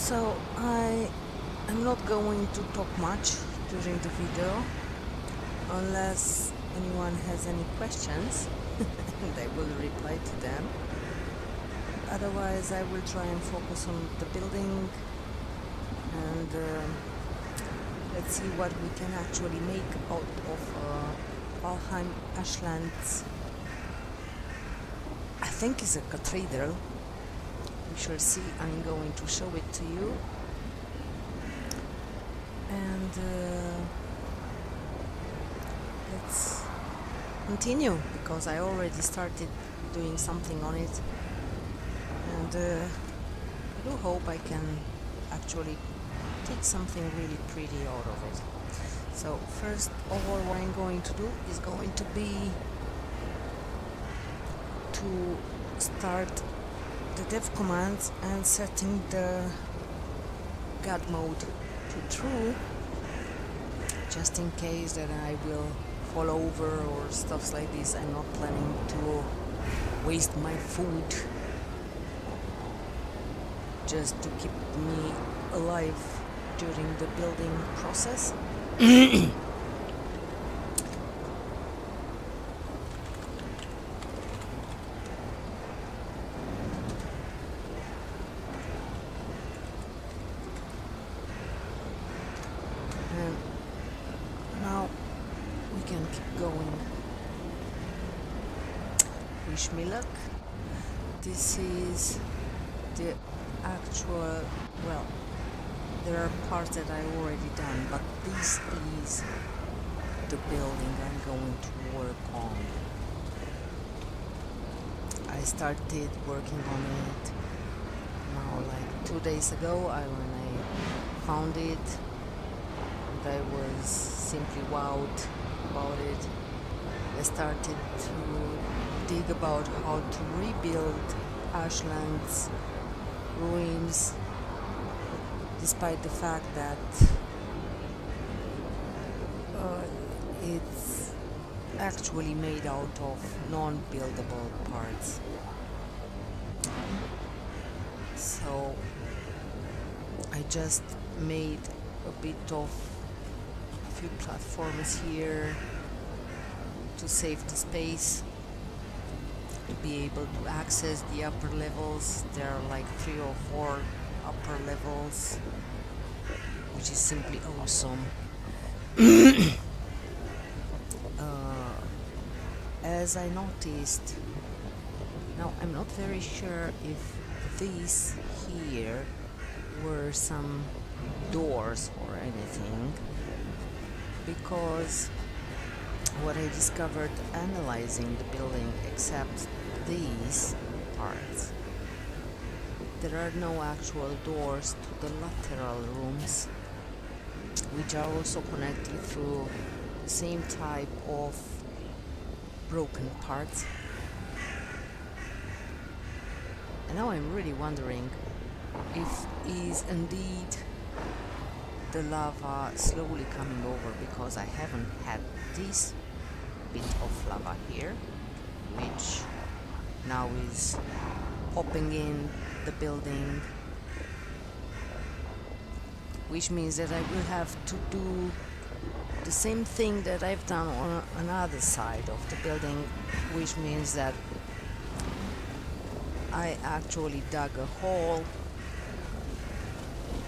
So I am not going to talk much during the video unless anyone has any questions and I will reply to them. Otherwise I will try and focus on the building and let's see what we can actually make out of Valheim Ashlands. I think it's a cathedral. We shall see. I'm going to show it to you. And let's continue because I already started doing something on it. And I do hope I can actually take something really pretty out of it. So first of all, what I'm going to do is going to be to start the dev commands and setting the God mode to true, just in case that I will fall over or stuff like this. I'm not planning to waste my food just to keep me alive during the building process. And now we can keep going. Wish me luck. This is the actual, well, there are parts that I've already done, but this is the building I'm going to work on. I started working on it now like 2 days ago when I found it, and I was simply wowed about it. I started to dig about how to rebuild Ashlands ruins, despite the fact that it's actually made out of non-buildable parts. So I just made a bit of a few platforms here to save the space, to be able to access the upper levels. There are like 3 or 4 upper levels, which is simply awesome. As I noticed, now I'm not very sure if these here were some doors or anything, because what I discovered analyzing the building, except these parts, there are no actual doors to the lateral rooms, which are also connected through the same type of broken parts. And now I'm really wondering if is indeed the lava slowly coming over, because I haven't had this bit of lava here, which now is popping in the building, which means that I will have to do the same thing that I've done on another side of the building, which means that I actually dug a hole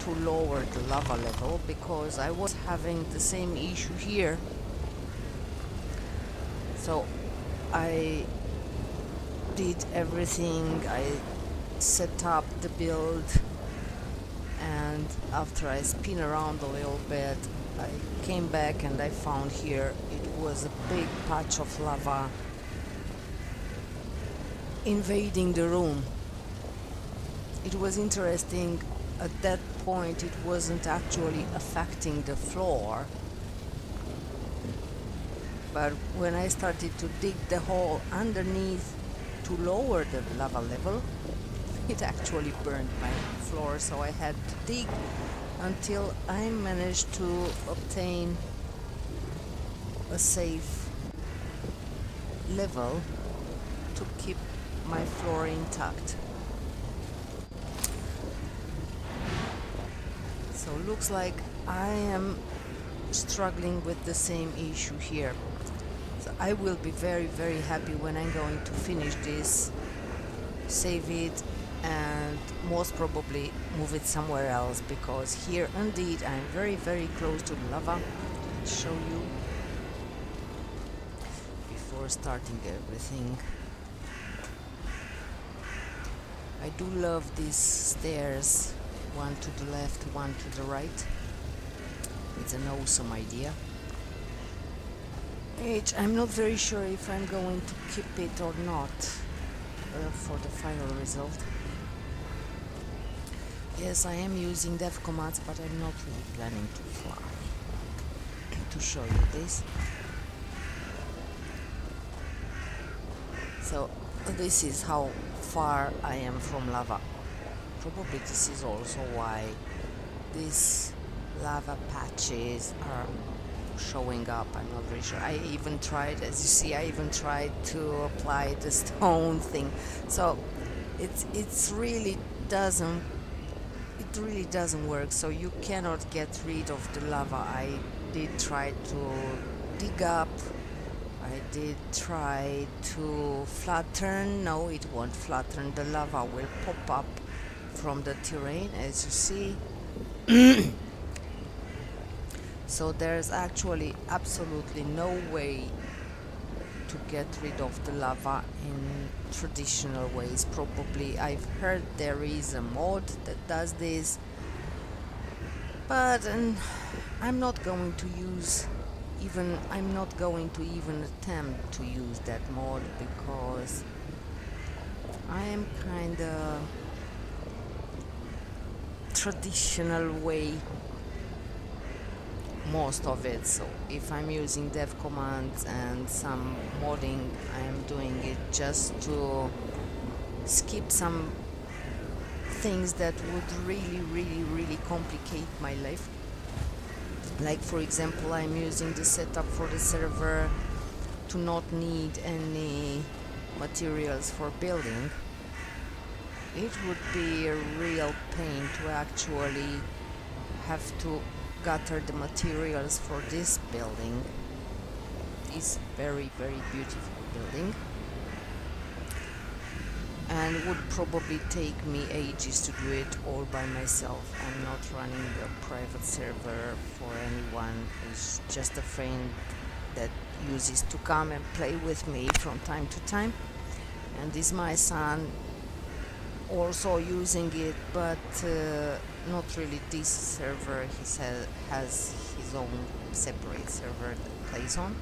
to lower the lava level, because I was having the same issue here. So I did everything, I set up the build, and after I spin around a little bit, I came back and I found here it was a big patch of lava invading the room. It was interesting, at that point it wasn't actually affecting the floor, but when I started to dig the hole underneath to lower the lava level, it actually burned my floor. So I had to dig until I managed to obtain a safe level to keep my floor intact. So looks like I am struggling with the same issue here. So I will be very, very happy when I'm going to finish this, save it, and most probably move it somewhere else, because here indeed I'm very, very close to the lava. Let's show you before starting everything. I do love these stairs, one to the left, one to the right. It's an awesome idea. Which I'm not very sure if I'm going to keep it or not for the final result. Yes, I am using dev commands, but I'm not really planning to fly. To show you this. So this is how far I am from lava. Probably this is also why these lava patches are showing up. I'm not very sure. I even tried, as you see, I even tried to apply the stone thing. So it really doesn't work. So you cannot get rid of the lava. I did try to dig up. I did try to flatten. No, it won't flatten. The lava will pop up from the terrain, as you see. So there's actually absolutely no way to get rid of the lava in traditional ways. Probably I've heard there is a mod that does this, but I'm not going to even attempt to use that mod, because I am kinda traditional way most of it. So if I'm using dev commands and some modding, I am doing it just to skip some things that would really complicate my life. Like, for example, I'm using the setup for the server to not need any materials for building. It would be a real pain to actually have to gather the materials for this building. This very beautiful building, and would probably take me ages to do it all by myself. I'm not running a private server for anyone who's just a friend that uses to come and play with me from time to time. And this is my son also using it, but not really this server. He has his own separate server that plays on.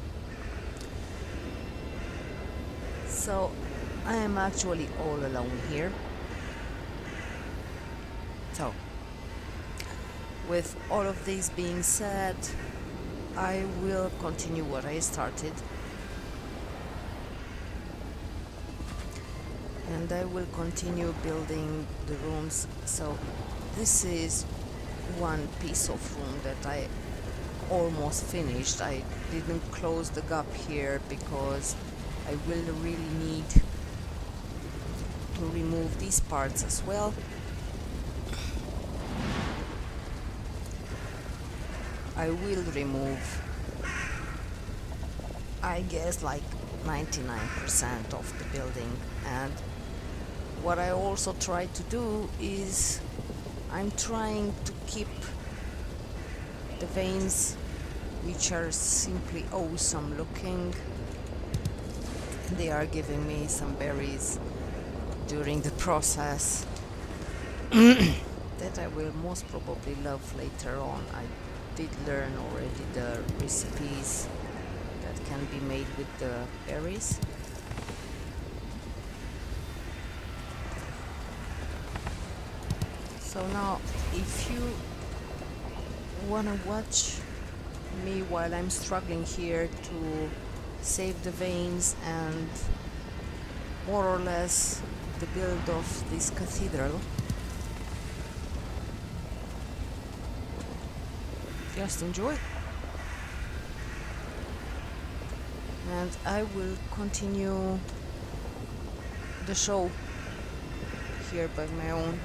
So I am actually all alone here. So with all of this being said, I will continue what I started, and I will continue building the rooms. So this is one piece of room that I almost finished. I didn't close the gap here because I will really need to remove these parts as well. I will remove, I guess, like 99% of the building. And what I also try to do is I'm trying to keep the veins, which are simply awesome looking. They are giving me some berries during the process that I will most probably love later on. I did learn already the recipes that can be made with the berries. So now, if you want to watch me while I'm struggling here to save the veins and more or less the build of this cathedral, just enjoy. And I will continue the show here by my own.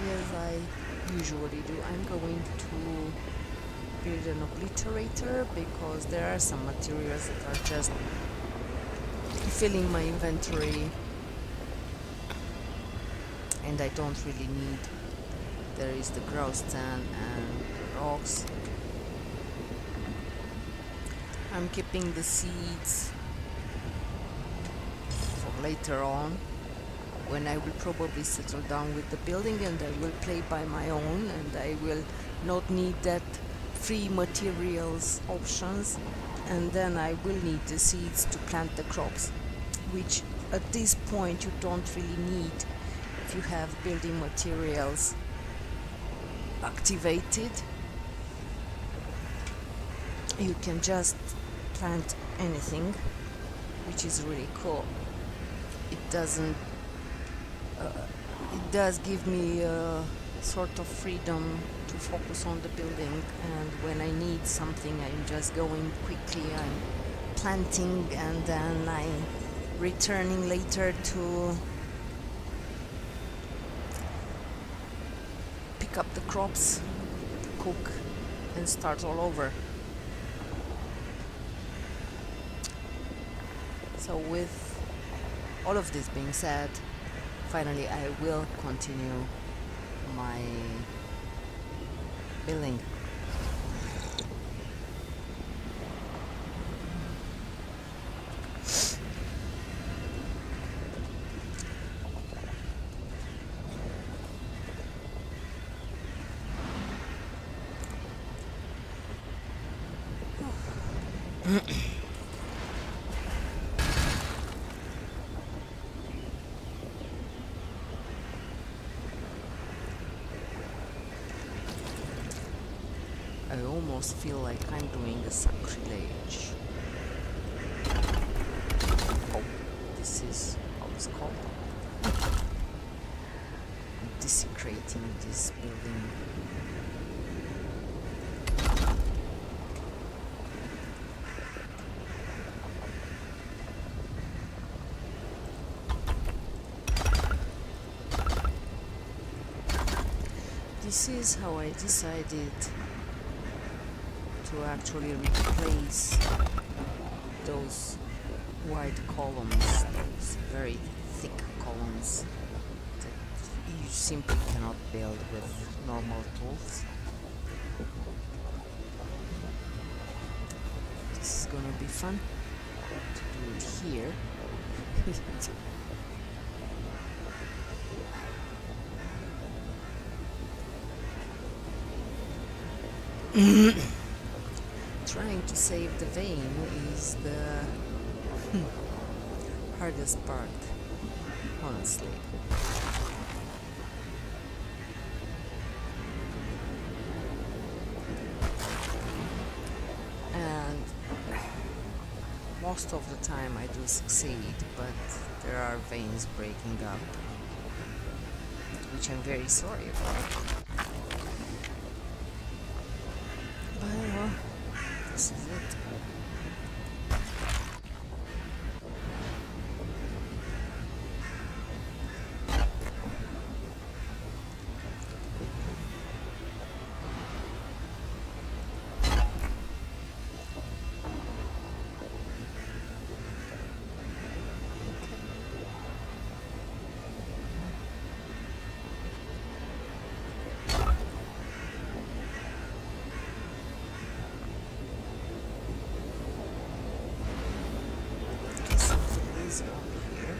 as I usually do, I'm going to build an obliterator because there are some materials that are just filling my inventory and I don't really need. There is the growstone and rocks. I'm keeping the seeds for later on when I will probably settle down with the building and I will play by my own and I will not need that free materials options, and then I will need the seeds to plant the crops, which at this point you don't really need if you have building materials activated. You can just plant anything, which is really cool. It doesn't it does give me a sort of freedom to focus on the building, and when I need something I'm just going quickly, I'm planting, and then I'm returning later to pick up the crops, cook, and start all over. So with all of this being said, finally I will continue my building. I almost feel like I'm doing a sacrilege. Oh, this is how it's called. Desecrating this building. This is how I decided to actually replace those wide columns, those very thick columns that you simply cannot build with normal tools. This is gonna be fun to do it here. Trying to save the vein is the hardest part, honestly. And most of the time I do succeed, but there are veins breaking up, which I'm very sorry about. Well, this is it. Something is up here.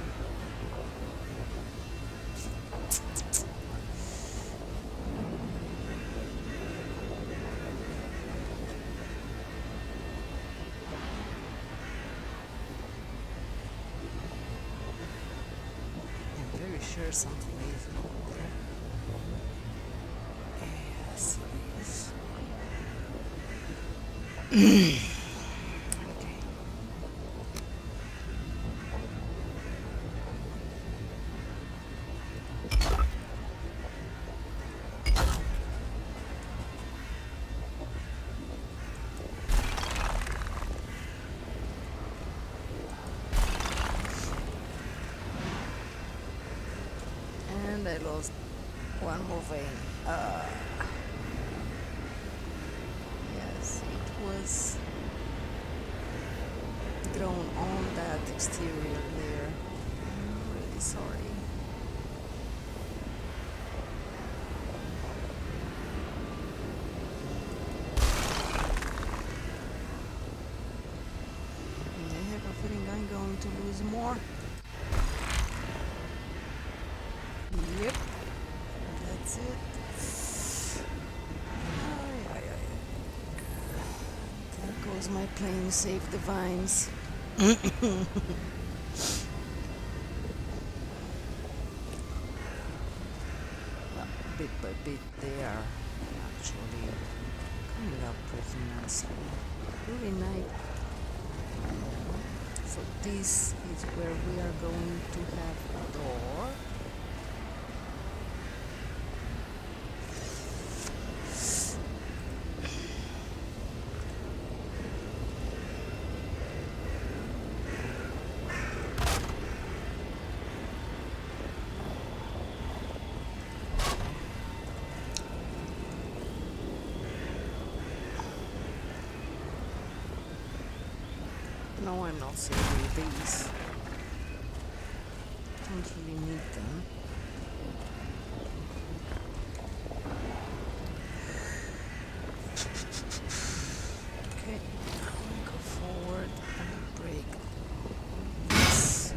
I'm very sure something is over there. Yes, it is. Okay. And I lost one more vein. Yes, it was drawn on that exterior layer. I'm really sorry. I have a feeling I'm going to lose more. Yep, that's it. Ay, ay, ay. There goes my plane, save the vines. Well, bit by bit they are actually coming up pretty nicely. Really nice. So this is where we are going to have a door. No, I'm not saving these. Don't really need them. Okay, now we go forward and break this.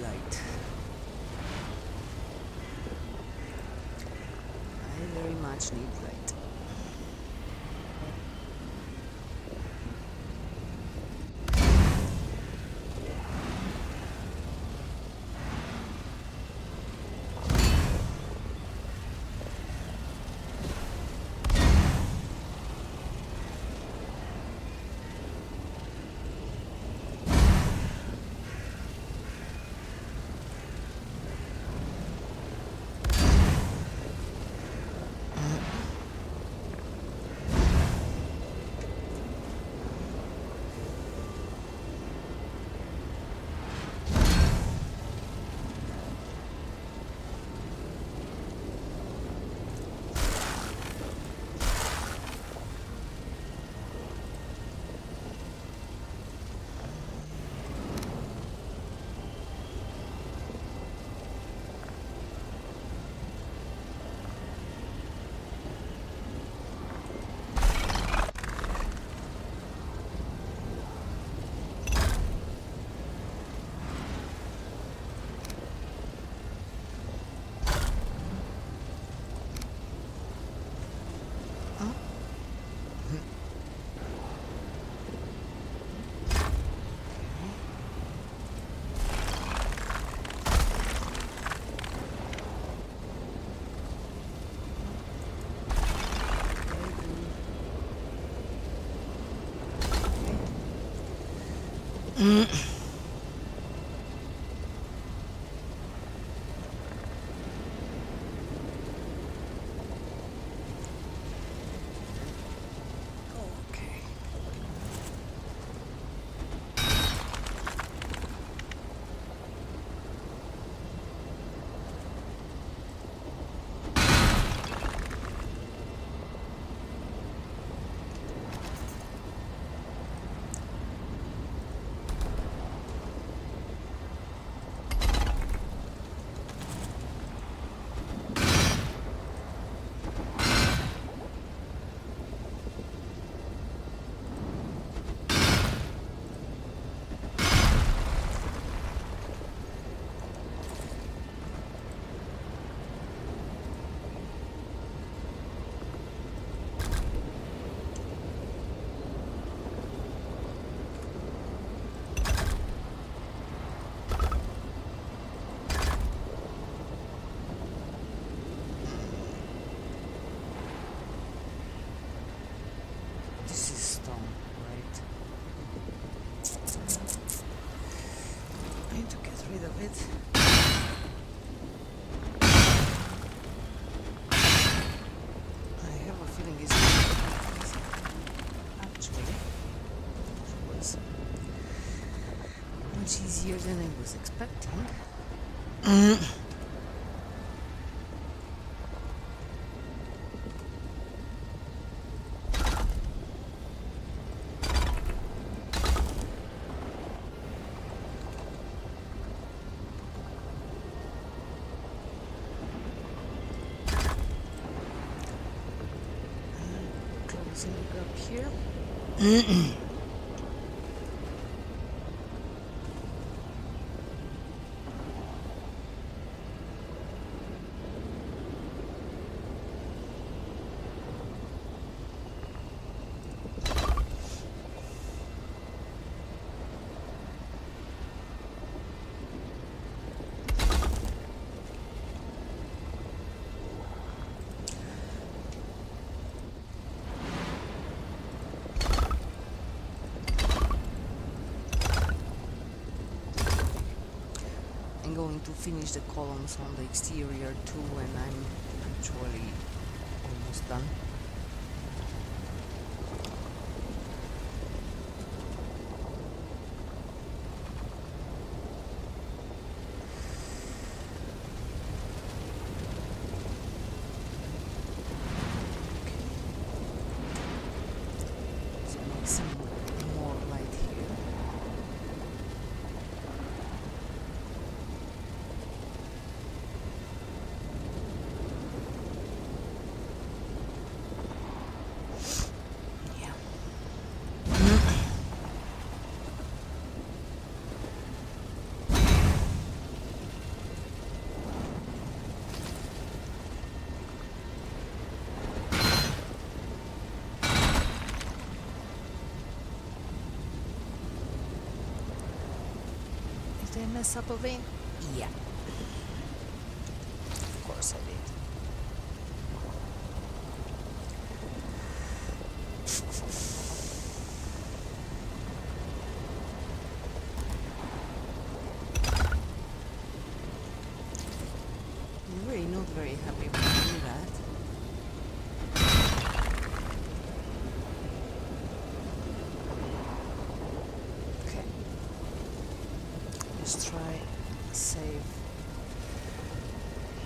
Light. I very much need light. Okay. This is stone, right? I need to get rid of it. I have a feeling it's actually it was much easier than I was expecting. Closing the gap here. I'm going to finish the columns on the exterior too, and I'm actually almost done. Let's make some more light here. Yeah. Did I mess up a vein? Yeah. Of course I did. I'm really not very happy when I do that. Okay. Let's try save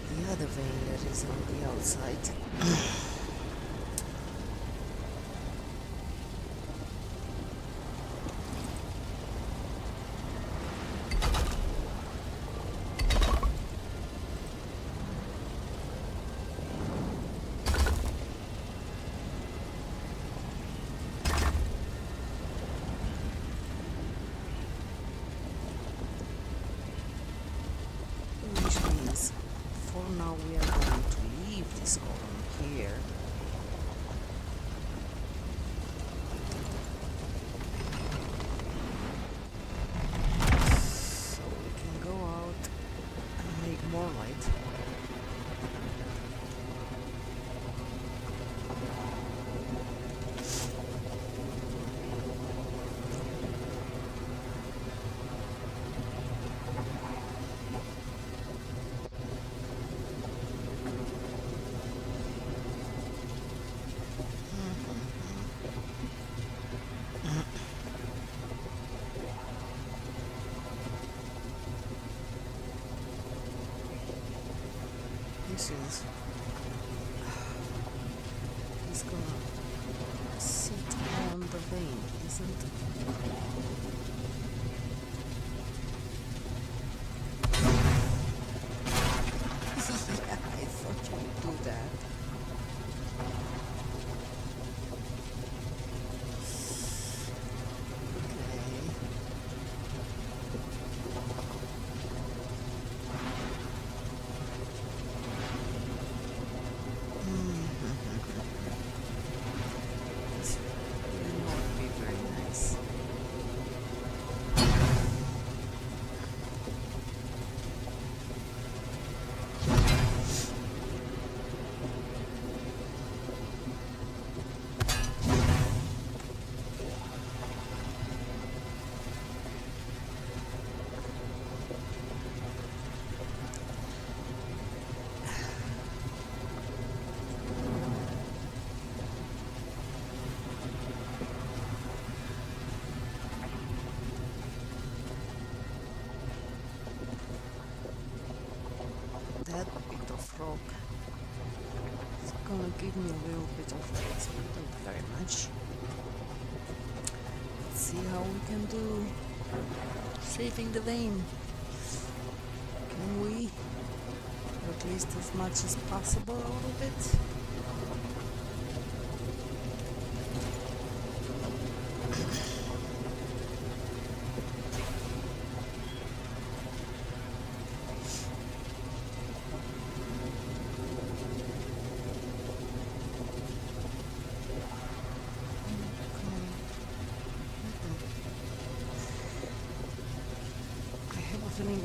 the other vein that is on the outside. Which means for now we are going to leave this column here. So we can go out and make more light. this is. He's gonna sit on the vein, isn't it? Yeah, I thought you would do that. This will not be very nice. That bit of rock is gonna give me a little bit of space, but not very much. Let's see how we can do saving the vein. Can we? Or at least as much as possible a little bit.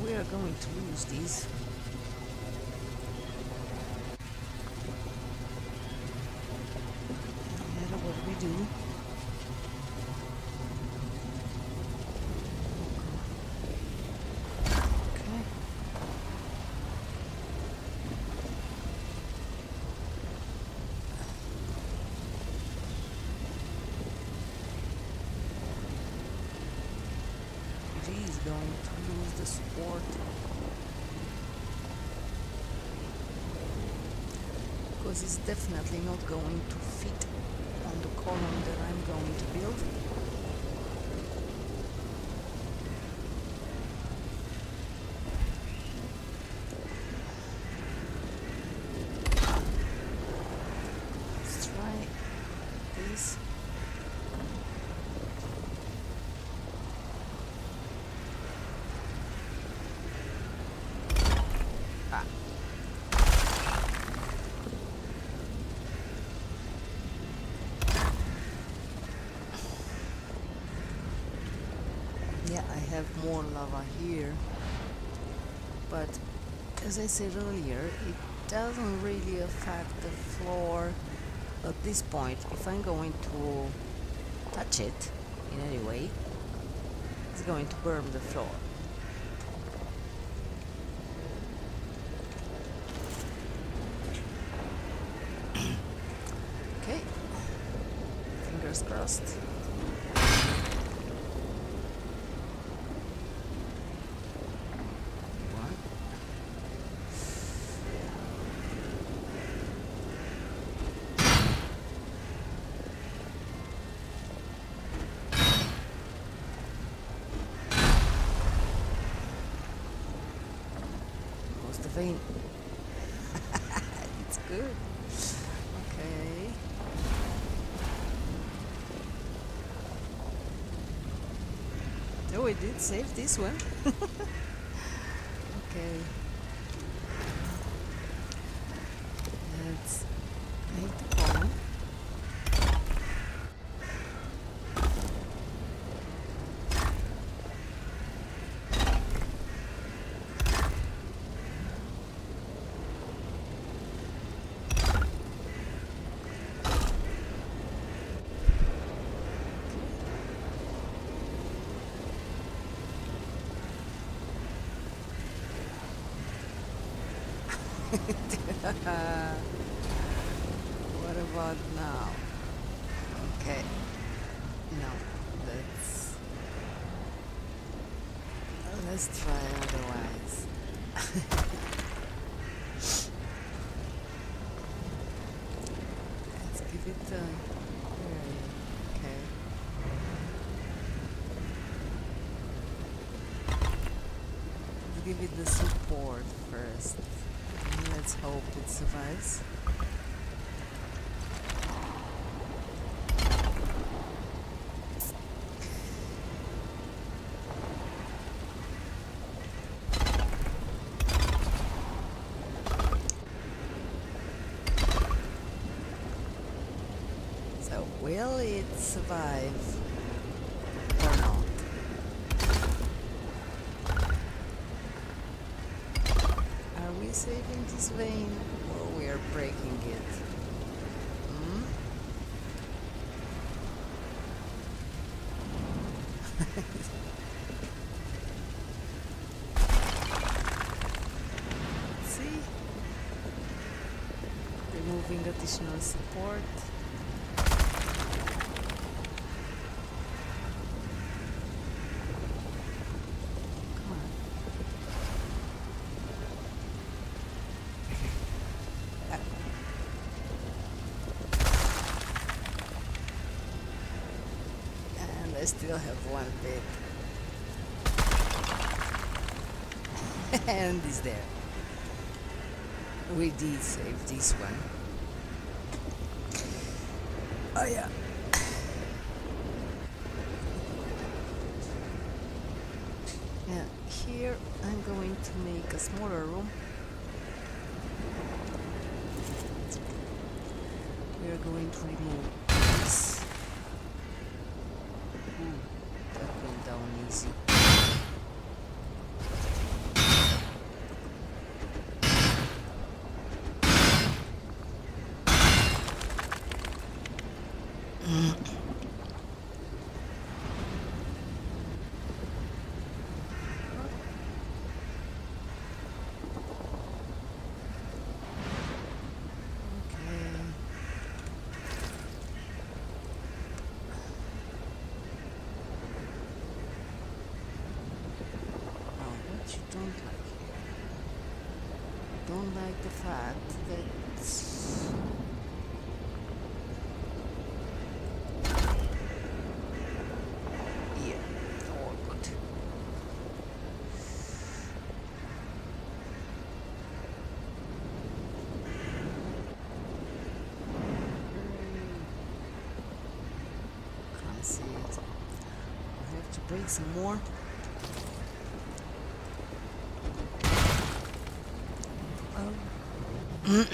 We are going to lose these. No matter what we do. Okay. It is going to lose the support. Because it's definitely not going to fit on the column that I'm going to build. Let's try this. Yeah, I have more lava here, but as I said earlier, it doesn't really affect the floor at this point. If I'm going to touch it in any way, it's going to burn the floor. Okay, fingers crossed. The vein. It's good. Okay. Oh, we did save this one. Okay. Let's make the column. What about now? Okay. No, let's try otherwise. it where are you? Okay. Let's give it the support first. And let's hope it survives. So will it survive or not? Are we saving this vein or we are breaking it? Hmm? See? Removing additional support. Come on. And I still have one bit. And it's there. We did save this one. Oh yeah. Yeah, here I'm going to make a smaller room. We are going to remove this. Ooh, that went down easy. You don't like here. Don't like the fact that yeah, all good. Can't see it. I have to break some more. Oh.